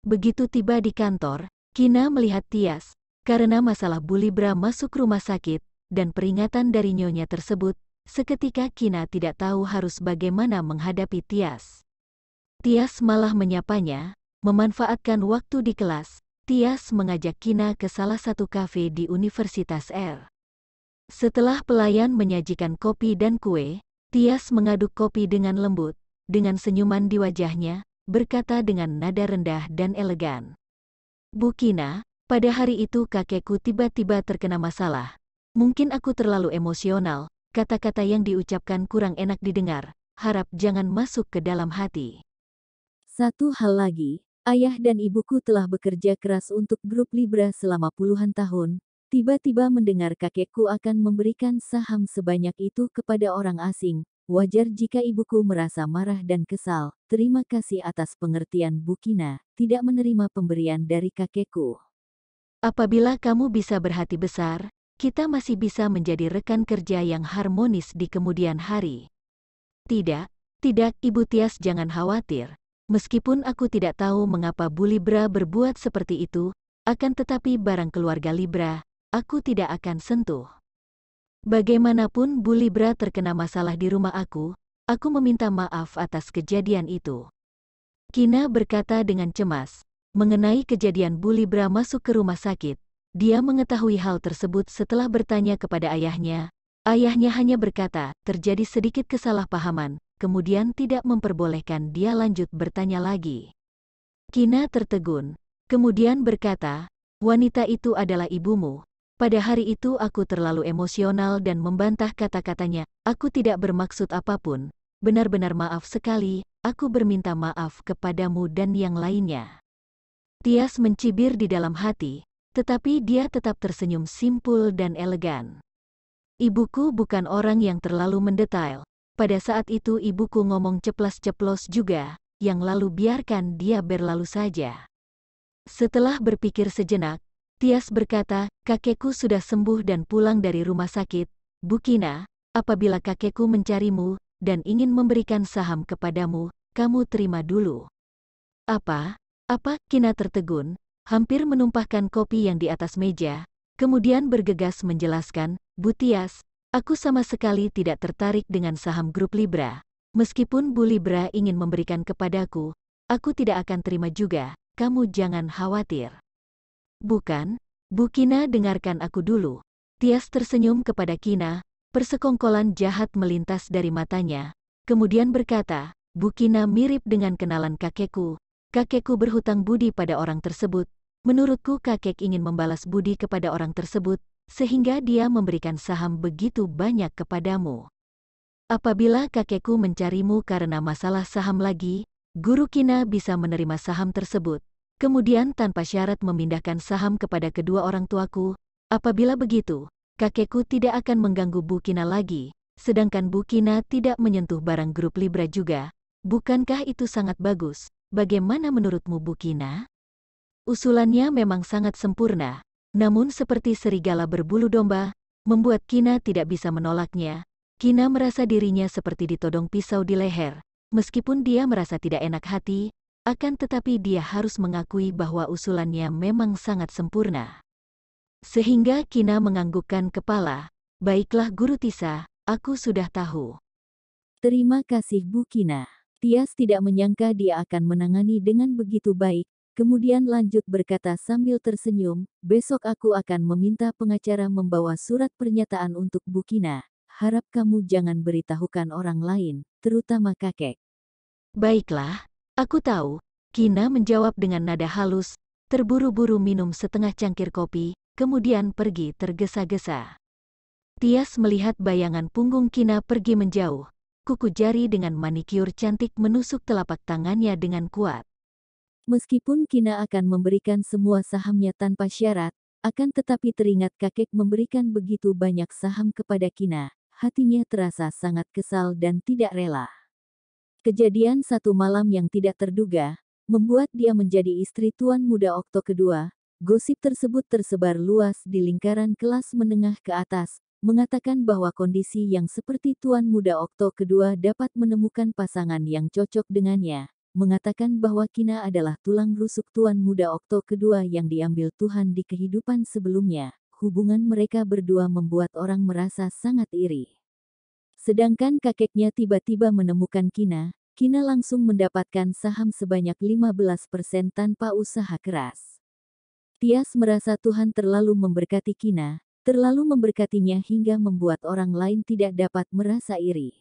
Begitu tiba di kantor, Kina melihat Tias, karena masalah Bu Libra masuk rumah sakit, dan peringatan dari nyonya tersebut, seketika Kina tidak tahu harus bagaimana menghadapi Tias. Tias malah menyapanya, memanfaatkan waktu di kelas. Tias mengajak Kina ke salah satu kafe di Universitas R. Setelah pelayan menyajikan kopi dan kue, Tias mengaduk kopi dengan lembut, dengan senyuman di wajahnya, berkata dengan nada rendah dan elegan. Bu Kina, pada hari itu kakekku tiba-tiba terkena masalah. Mungkin aku terlalu emosional, kata-kata yang diucapkan kurang enak didengar, harap jangan masuk ke dalam hati. Satu hal lagi, ayah dan ibuku telah bekerja keras untuk grup Libra selama puluhan tahun. Tiba-tiba mendengar kakekku akan memberikan saham sebanyak itu kepada orang asing. Wajar jika ibuku merasa marah dan kesal. Terima kasih atas pengertian Bu Kina, tidak menerima pemberian dari kakekku. Apabila kamu bisa berhati besar, kita masih bisa menjadi rekan kerja yang harmonis di kemudian hari. Tidak, Ibu Tias, jangan khawatir. Meskipun aku tidak tahu mengapa Bu Libra berbuat seperti itu, akan tetapi barang keluarga Libra, aku tidak akan sentuh. Bagaimanapun Bu Libra terkena masalah di rumah aku meminta maaf atas kejadian itu. Kina berkata dengan cemas, mengenai kejadian Bu Libra masuk ke rumah sakit. Dia mengetahui hal tersebut setelah bertanya kepada ayahnya. Ayahnya hanya berkata, terjadi sedikit kesalahpahaman, kemudian tidak memperbolehkan dia lanjut bertanya lagi. Kina tertegun, kemudian berkata, wanita itu adalah ibumu. Pada hari itu aku terlalu emosional dan membantah kata-katanya. Aku tidak bermaksud apapun. Benar-benar maaf sekali, aku berminta maaf kepadamu dan yang lainnya. Tias mencibir di dalam hati, tetapi dia tetap tersenyum simpul dan elegan. Ibuku bukan orang yang terlalu mendetail. Pada saat itu ibuku ngomong ceplas-ceplos juga, yang lalu biarkan dia berlalu saja. Setelah berpikir sejenak, Tias berkata, kakekku sudah sembuh dan pulang dari rumah sakit. Bu Kina, apabila kakekku mencarimu, dan ingin memberikan saham kepadamu, kamu terima dulu. Apa? Kina tertegun, hampir menumpahkan kopi yang di atas meja, kemudian bergegas menjelaskan, Bu Tias, aku sama sekali tidak tertarik dengan saham grup Libra. Meskipun Bu Libra ingin memberikan kepadaku, aku tidak akan terima juga, kamu jangan khawatir. Bukan, Bu Kina, dengarkan aku dulu. Tias tersenyum kepada Kina, persekongkolan jahat melintas dari matanya, kemudian berkata, Bu Kina mirip dengan kenalan kakekku. Kakekku berhutang budi pada orang tersebut. Menurutku kakek ingin membalas budi kepada orang tersebut, sehingga dia memberikan saham begitu banyak kepadamu. Apabila kakekku mencarimu karena masalah saham lagi, Guru Kina bisa menerima saham tersebut. Kemudian tanpa syarat memindahkan saham kepada kedua orang tuaku. Apabila begitu, kakekku tidak akan mengganggu Bu Kina lagi, sedangkan Bu Kina tidak menyentuh barang grup Libra juga. Bukankah itu sangat bagus? Bagaimana menurutmu Bu Kina? Usulannya memang sangat sempurna, namun seperti serigala berbulu domba, membuat Kina tidak bisa menolaknya. Kina merasa dirinya seperti ditodong pisau di leher, meskipun dia merasa tidak enak hati, akan tetapi dia harus mengakui bahwa usulannya memang sangat sempurna. Sehingga Kina menganggukkan kepala, baiklah Guru Tisa, aku sudah tahu. Terima kasih Bu Kina. Tias tidak menyangka dia akan menangani dengan begitu baik, kemudian lanjut berkata sambil tersenyum, besok aku akan meminta pengacara membawa surat pernyataan untuk Bu Kina. Harap kamu jangan beritahukan orang lain, terutama kakek. Baiklah, aku tahu, Kina menjawab dengan nada halus, terburu-buru minum setengah cangkir kopi, kemudian pergi tergesa-gesa. Tias melihat bayangan punggung Kina pergi menjauh, kuku jari dengan manikyur cantik menusuk telapak tangannya dengan kuat. Meskipun Kina akan memberikan semua sahamnya tanpa syarat, akan tetapi teringat kakek memberikan begitu banyak saham kepada Kina, hatinya terasa sangat kesal dan tidak rela. Kejadian satu malam yang tidak terduga, membuat dia menjadi istri Tuan Muda Okto kedua. Gosip tersebut tersebar luas di lingkaran kelas menengah ke atas, mengatakan bahwa kondisi yang seperti Tuan Muda Okto kedua dapat menemukan pasangan yang cocok dengannya. mengatakan bahwa Kina adalah tulang rusuk Tuan Muda Okto kedua yang diambil Tuhan di kehidupan sebelumnya. Hubungan mereka berdua membuat orang merasa sangat iri. Sedangkan kakeknya tiba-tiba menemukan Kina, Kina langsung mendapatkan saham sebanyak 15% tanpa usaha keras. Tias merasa Tuhan terlalu memberkati Kina, terlalu memberkatinya hingga membuat orang lain tidak dapat merasa iri.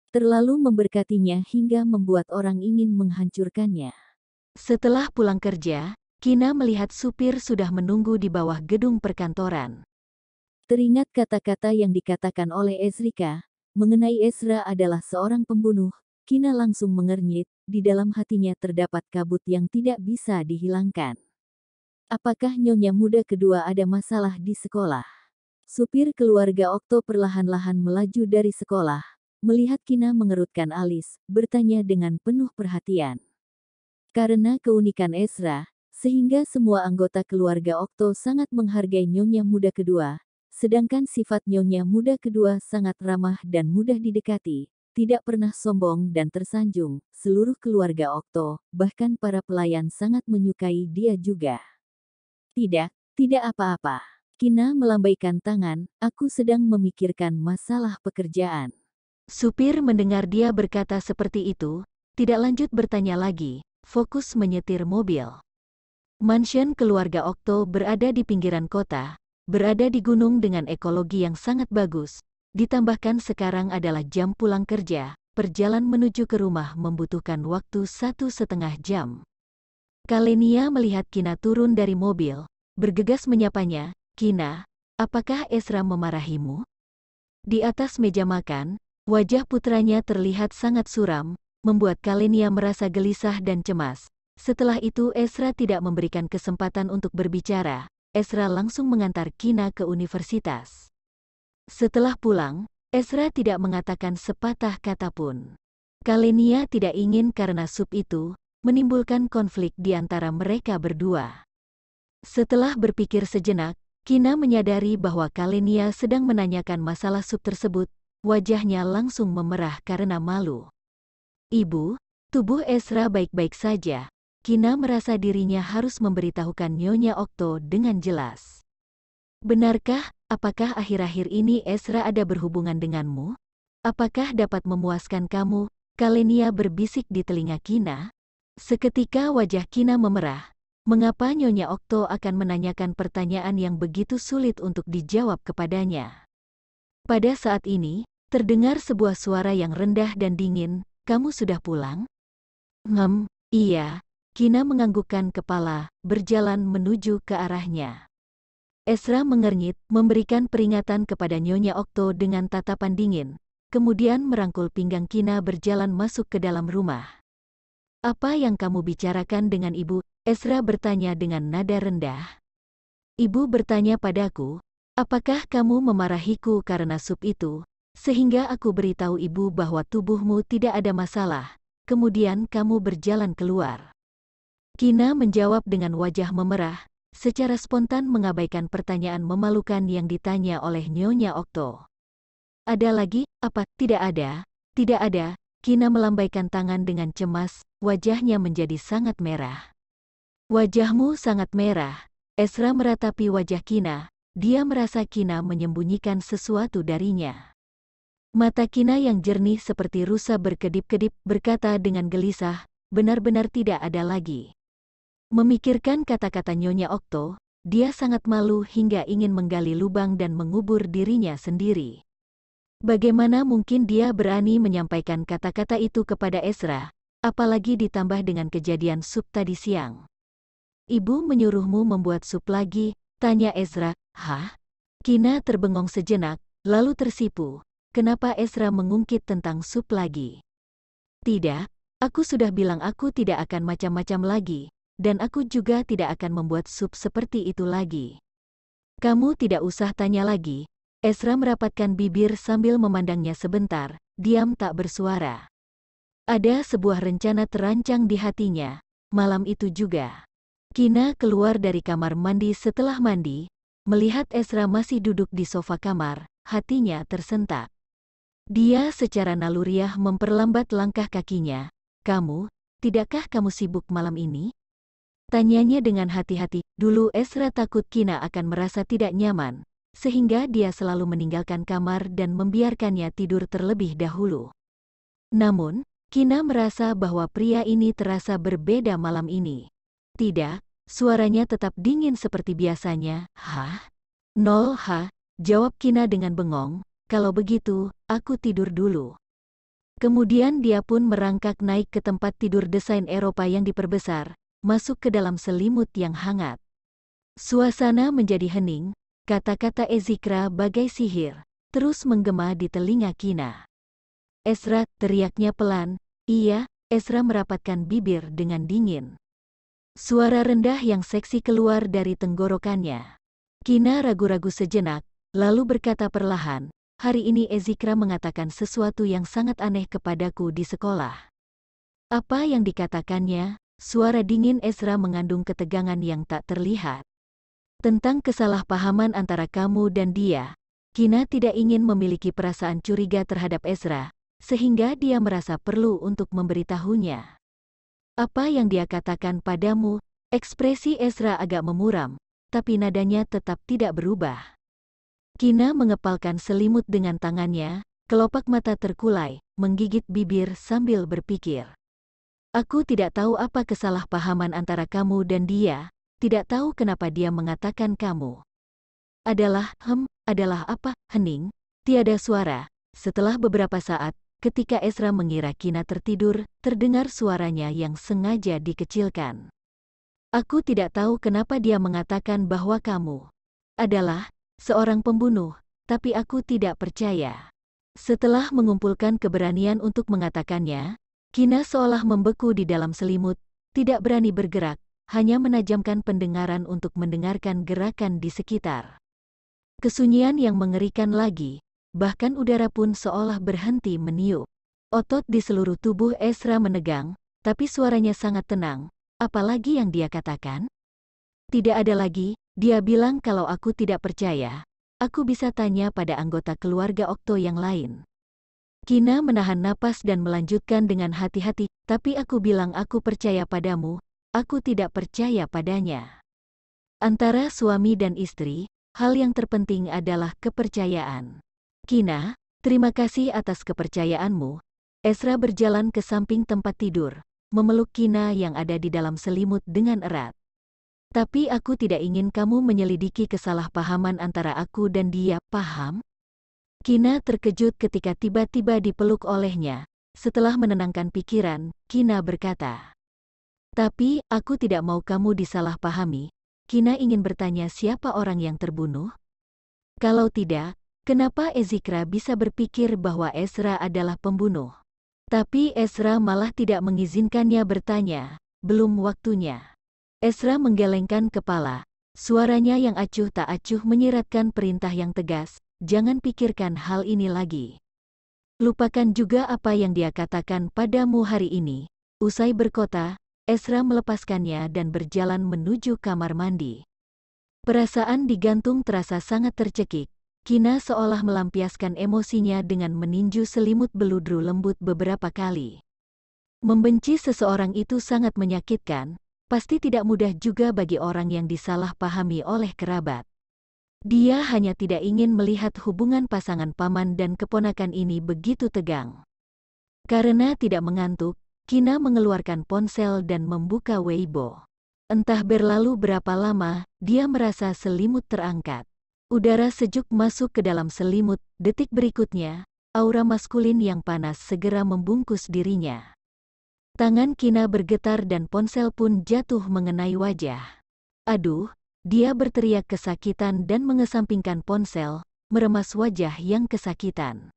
Terlalu memberkatinya hingga membuat orang ingin menghancurkannya. Setelah pulang kerja, Kina melihat supir sudah menunggu di bawah gedung perkantoran. Teringat kata-kata yang dikatakan oleh Ezrika mengenai Ezra adalah seorang pembunuh, Kina langsung mengernyit, di dalam hatinya terdapat kabut yang tidak bisa dihilangkan. Apakah nyonya muda kedua ada masalah di sekolah? Supir keluarga Okto perlahan-lahan melaju dari sekolah, melihat Kina mengerutkan alis, bertanya dengan penuh perhatian. Karena keunikan Ezra, sehingga semua anggota keluarga Okto sangat menghargai nyonya muda kedua, sedangkan sifat nyonya muda kedua sangat ramah dan mudah didekati, tidak pernah sombong dan tersanjung. Seluruh keluarga Okto, bahkan para pelayan sangat menyukai dia juga. Tidak apa-apa. Kina melambaikan tangan, aku sedang memikirkan masalah pekerjaan. Supir mendengar dia berkata seperti itu, tidak lanjut bertanya lagi, fokus menyetir mobil. Mansion keluarga Okto berada di pinggiran kota, berada di gunung dengan ekologi yang sangat bagus, ditambahkan sekarang adalah jam pulang kerja, perjalanan menuju ke rumah membutuhkan waktu 1,5 jam. Kalenia melihat Kina turun dari mobil, bergegas menyapanya, Kina, apakah Ezra memarahimu? Di atas meja makan, wajah putranya terlihat sangat suram, membuat Kalenia merasa gelisah dan cemas. Setelah itu Ezra tidak memberikan kesempatan untuk berbicara, Ezra langsung mengantar Kina ke universitas. Setelah pulang, Ezra tidak mengatakan sepatah kata pun. Kalenia tidak ingin karena sup itu menimbulkan konflik di antara mereka berdua. Setelah berpikir sejenak, Kina menyadari bahwa Kalenia sedang menanyakan masalah sup tersebut, wajahnya langsung memerah karena malu. Ibu, tubuh Ezra baik-baik saja. Kina merasa dirinya harus memberitahukan Nyonya Okto dengan jelas. Benarkah, apakah akhir-akhir ini Ezra ada berhubungan denganmu? Apakah dapat memuaskan kamu? Kalenia berbisik di telinga Kina. Seketika wajah Kina memerah. Mengapa Nyonya Okto akan menanyakan pertanyaan yang begitu sulit untuk dijawab kepadanya? Pada saat ini, terdengar sebuah suara yang rendah dan dingin, kamu sudah pulang? Iya. Kina menganggukkan kepala, berjalan menuju ke arahnya. Ezra mengernyit, memberikan peringatan kepada Nyonya Okto dengan tatapan dingin, kemudian merangkul pinggang Kina berjalan masuk ke dalam rumah. Apa yang kamu bicarakan dengan ibu? Ezra bertanya dengan nada rendah. Ibu bertanya padaku, apakah kamu memarahiku karena sup itu, sehingga aku beritahu ibu bahwa tubuhmu tidak ada masalah, kemudian kamu berjalan keluar. Kina menjawab dengan wajah memerah, secara spontan mengabaikan pertanyaan memalukan yang ditanya oleh Nyonya Okto. Ada lagi? Apa? Tidak ada. Tidak ada. Kina melambaikan tangan dengan cemas, wajahnya menjadi sangat merah. Wajahmu sangat merah. Ezra meratapi wajah Kina, dia merasa Kina menyembunyikan sesuatu darinya. Mata Kina yang jernih seperti rusa berkedip-kedip berkata dengan gelisah, benar-benar tidak ada lagi. Memikirkan kata-kata Nyonya Okto, dia sangat malu hingga ingin menggali lubang dan mengubur dirinya sendiri. Bagaimana mungkin dia berani menyampaikan kata-kata itu kepada Ezra, apalagi ditambah dengan kejadian sup tadi siang. Ibu menyuruhmu membuat sup lagi, tanya Ezra. Hah? Kina terbengong sejenak, lalu tersipu. Kenapa Ezra mengungkit tentang sup lagi? Tidak, aku sudah bilang aku tidak akan macam-macam lagi, dan aku juga tidak akan membuat sup seperti itu lagi. Kamu tidak usah tanya lagi. Ezra merapatkan bibir sambil memandangnya sebentar, diam tak bersuara. Ada sebuah rencana terancang di hatinya, malam itu juga. Kina keluar dari kamar mandi setelah mandi, melihat Ezra masih duduk di sofa kamar, hatinya tersentak. Dia secara naluriah memperlambat langkah kakinya. Kamu, tidakkah kamu sibuk malam ini? Tanyanya dengan hati-hati. Dulu Ezra takut Kina akan merasa tidak nyaman, sehingga dia selalu meninggalkan kamar dan membiarkannya tidur terlebih dahulu. Namun, Kina merasa bahwa pria ini terasa berbeda malam ini. Tidak, suaranya tetap dingin seperti biasanya. Hah? Nol, jawab Kina dengan bengong. Kalau begitu, aku tidur dulu. Kemudian dia pun merangkak naik ke tempat tidur desain Eropa yang diperbesar, masuk ke dalam selimut yang hangat. Suasana menjadi hening, kata-kata Ezikra bagai sihir, terus menggema di telinga Kina. Ezra, teriaknya pelan. Iya, Ezra merapatkan bibir dengan dingin. Suara rendah yang seksi keluar dari tenggorokannya. Kina ragu-ragu sejenak, lalu berkata perlahan, hari ini Ezikra mengatakan sesuatu yang sangat aneh kepadaku di sekolah. Apa yang dikatakannya? Suara dingin Ezra mengandung ketegangan yang tak terlihat. Tentang kesalahpahaman antara kamu dan dia, Kina tidak ingin memiliki perasaan curiga terhadap Ezra, sehingga dia merasa perlu untuk memberitahunya. Apa yang dia katakan padamu? Ekspresi Ezra agak memuram, tapi nadanya tetap tidak berubah. Kina mengepalkan selimut dengan tangannya, kelopak mata terkulai, menggigit bibir sambil berpikir. Aku tidak tahu apa kesalahpahaman antara kamu dan dia, tidak tahu kenapa dia mengatakan kamu. Adalah apa? Hening, tiada suara. Setelah beberapa saat, ketika Ezra mengira Kina tertidur, terdengar suaranya yang sengaja dikecilkan. Aku tidak tahu kenapa dia mengatakan bahwa kamu adalah seorang pembunuh, tapi aku tidak percaya. Setelah mengumpulkan keberanian untuk mengatakannya, Kina seolah membeku di dalam selimut, tidak berani bergerak, hanya menajamkan pendengaran untuk mendengarkan gerakan di sekitar. Kesunyian yang mengerikan lagi, bahkan udara pun seolah berhenti meniup. Otot di seluruh tubuh Ezra menegang, tapi suaranya sangat tenang. Apalagi yang dia katakan? Tidak ada lagi, dia bilang kalau aku tidak percaya, aku bisa tanya pada anggota keluarga Okto yang lain. Kina menahan napas dan melanjutkan dengan hati-hati, tapi aku bilang aku percaya padamu, aku tidak percaya padanya. Antara suami dan istri, hal yang terpenting adalah kepercayaan. Kina, terima kasih atas kepercayaanmu. Ezra berjalan ke samping tempat tidur, memeluk Kina yang ada di dalam selimut dengan erat. Tapi aku tidak ingin kamu menyelidiki kesalahpahaman antara aku dan dia, paham? Kina terkejut ketika tiba-tiba dipeluk olehnya. Setelah menenangkan pikiran, Kina berkata, tapi aku tidak mau kamu disalahpahami. Kina ingin bertanya siapa orang yang terbunuh? Kalau tidak, kenapa Ezikra bisa berpikir bahwa Ezra adalah pembunuh? Tapi Ezra malah tidak mengizinkannya bertanya, belum waktunya. Ezra menggelengkan kepala, suaranya yang acuh tak acuh menyiratkan perintah yang tegas. Jangan pikirkan hal ini lagi. Lupakan juga apa yang dia katakan padamu hari ini. Usai berkata, Ezra melepaskannya dan berjalan menuju kamar mandi. Perasaan digantung terasa sangat tercekik. Kina seolah melampiaskan emosinya dengan meninju selimut beludru lembut beberapa kali. Membenci seseorang itu sangat menyakitkan, pasti tidak mudah juga bagi orang yang disalahpahami oleh kerabat. Dia hanya tidak ingin melihat hubungan pasangan paman dan keponakan ini begitu tegang. Karena tidak mengantuk, Kina mengeluarkan ponsel dan membuka Weibo. Entah berlalu berapa lama, dia merasa selimut terangkat. Udara sejuk masuk ke dalam selimut, detik berikutnya, aura maskulin yang panas segera membungkus dirinya. Tangan Kina bergetar dan ponsel pun jatuh mengenai wajah. Aduh! Dia berteriak kesakitan dan mengesampingkan ponsel, meremas wajah yang kesakitan.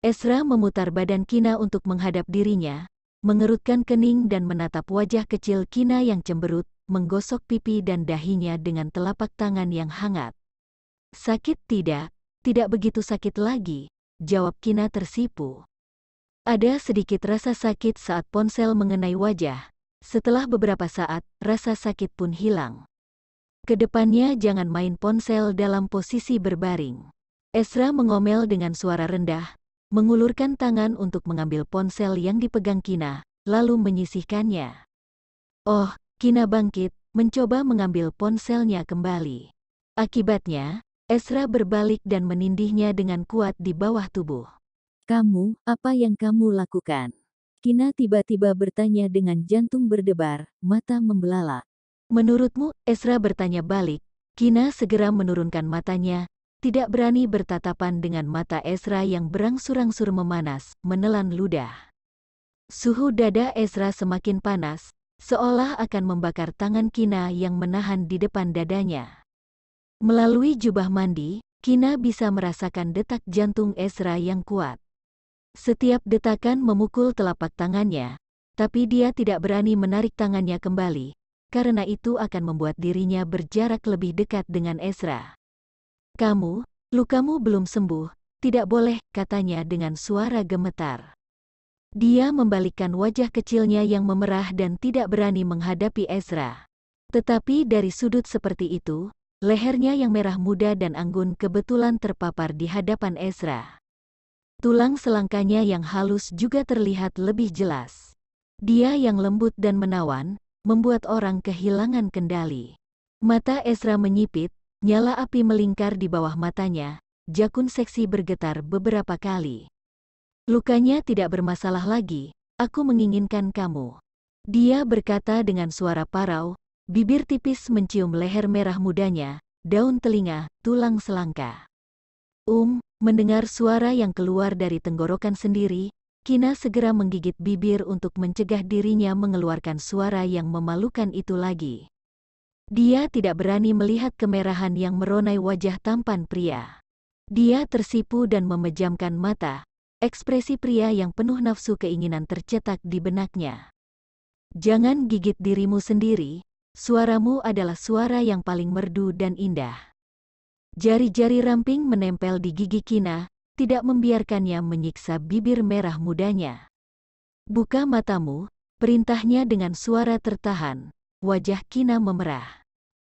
Ezra memutar badan Kina untuk menghadap dirinya, mengerutkan kening dan menatap wajah kecil Kina yang cemberut, menggosok pipi dan dahinya dengan telapak tangan yang hangat. Sakit tidak begitu sakit lagi, jawab Kina tersipu. Ada sedikit rasa sakit saat ponsel mengenai wajah, setelah beberapa saat, rasa sakit pun hilang. Kedepannya jangan main ponsel dalam posisi berbaring. Ezra mengomel dengan suara rendah, mengulurkan tangan untuk mengambil ponsel yang dipegang Kina, lalu menyisihkannya. Oh, Kina bangkit, mencoba mengambil ponselnya kembali. Akibatnya, Ezra berbalik dan menindihnya dengan kuat di bawah tubuh. Kamu, apa yang kamu lakukan? Kina tiba-tiba bertanya dengan jantung berdebar, mata membelalak. Menurutmu, Ezra bertanya balik. Kina segera menurunkan matanya, tidak berani bertatapan dengan mata Ezra yang berangsur-angsur memanas, menelan ludah. Suhu dada Ezra semakin panas, seolah akan membakar tangan Kina yang menahan di depan dadanya. Melalui jubah mandi, Kina bisa merasakan detak jantung Ezra yang kuat. Setiap detakan memukul telapak tangannya, tapi dia tidak berani menarik tangannya kembali, karena itu akan membuat dirinya berjarak lebih dekat dengan Ezra. Kamu, lukamu belum sembuh, tidak boleh, katanya dengan suara gemetar. Dia membalikkan wajah kecilnya yang memerah dan tidak berani menghadapi Ezra. Tetapi dari sudut seperti itu, lehernya yang merah muda dan anggun kebetulan terpapar di hadapan Ezra. Tulang selangkanya yang halus juga terlihat lebih jelas. Dia yang lembut dan menawan, membuat orang kehilangan kendali. Mata Ezra menyipit, nyala api melingkar di bawah matanya, jakun seksi bergetar beberapa kali. Lukanya tidak bermasalah lagi, aku menginginkan kamu. Dia berkata dengan suara parau, bibir tipis mencium leher merah mudanya, daun telinga, tulang selangka. Mendengar suara yang keluar dari tenggorokan sendiri, Kina segera menggigit bibir untuk mencegah dirinya mengeluarkan suara yang memalukan itu lagi. Dia tidak berani melihat kemerahan yang meronai wajah tampan pria. Dia tersipu dan memejamkan mata, ekspresi pria yang penuh nafsu keinginan tercetak di benaknya. Jangan gigit dirimu sendiri, suaramu adalah suara yang paling merdu dan indah. Jari-jari ramping menempel di gigi Kina, tidak membiarkannya menyiksa bibir merah mudanya. Buka matamu, perintahnya dengan suara tertahan, wajah Kina memerah.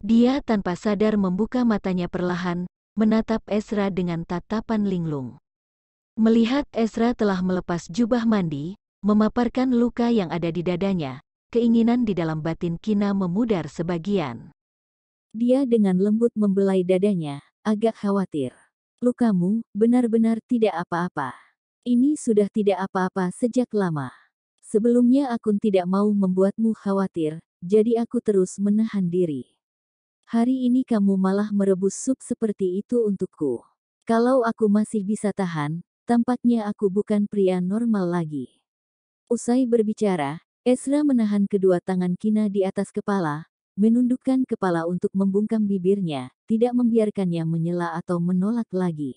Dia tanpa sadar membuka matanya perlahan, menatap Ezra dengan tatapan linglung. Melihat Ezra telah melepas jubah mandi, memaparkan luka yang ada di dadanya, keinginan di dalam batin Kina memudar sebagian. Dia dengan lembut membelai dadanya, agak khawatir. Lukamu, benar-benar tidak apa-apa. Ini sudah tidak apa-apa sejak lama. Sebelumnya aku tidak mau membuatmu khawatir, jadi aku terus menahan diri. Hari ini kamu malah merebus sup seperti itu untukku. Kalau aku masih bisa tahan, tampaknya aku bukan pria normal lagi. Usai berbicara, Ezra menahan kedua tangan Kina di atas kepala, menundukkan kepala untuk membungkam bibirnya, tidak membiarkannya menyela atau menolak lagi.